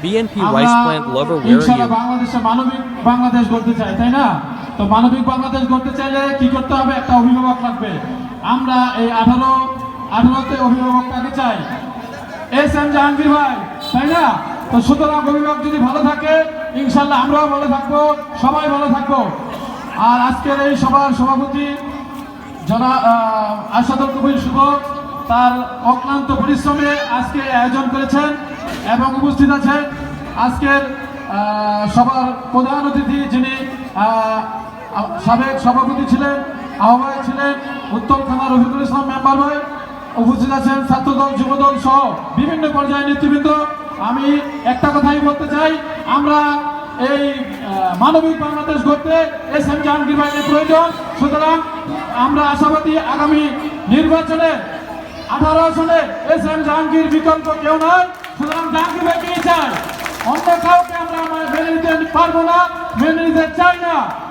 BNP Rice Plant Lover, where are you? বাংলাদেশে মানবিক বাংলাদেশ গড়তে চাই, তাই না? তো মানবিক বাংলাদেশ গড়তে চাইলে কি করতে হবে? একটা অভিভাবক লাগবে। আমরা এই 18তে অভিভাবক কাকে চাই? এস এম জাহাঙ্গীর ভাই, তাই না? তো সুতরাং অভিভাবক যদি ভালো থাকে, ইনশাল্লাহ আমরাও ভালো থাকবো, সবাই ভালো থাকবো। আর আজকের এই সভার সভাপতি যারা আশাদুল কবির শুভ, তার অক্লান্ত পরিশ্রমে আজকে আয়োজন করেছেন এবং উপস্থিত আছেন আজকের সবার প্রধান অতিথি, যিনি সাবেক সভাপতি ছিলেন, আহ্বায়ক ছিলেন, উত্তম থানা রফিকুল ইসলাম মেম্বার ভাই, উপস্থিত আছেন ছাত্রদল, যুবদল সহ বিভিন্ন পর্যায়ের নেতৃবৃন্দ। আমি একটা কথাই বলতে চাই, আমরা এই মানবিক বাংলাদেশ গড়তে এস এম জাহাঙ্গীর ভাইয়ের প্রয়োজন। সুতরাং আমরা আশাবাদী আগামী নির্বাচনে 18 আসনে এস এম জাহাঙ্গীর বিকল্প কেউ নয়। সুতরাং জাহাঙ্গীর ভাইকেই চাই, অন্য কাউকে আমরা মেনে নিতে পারবো না, মেনে নিতে চাই না।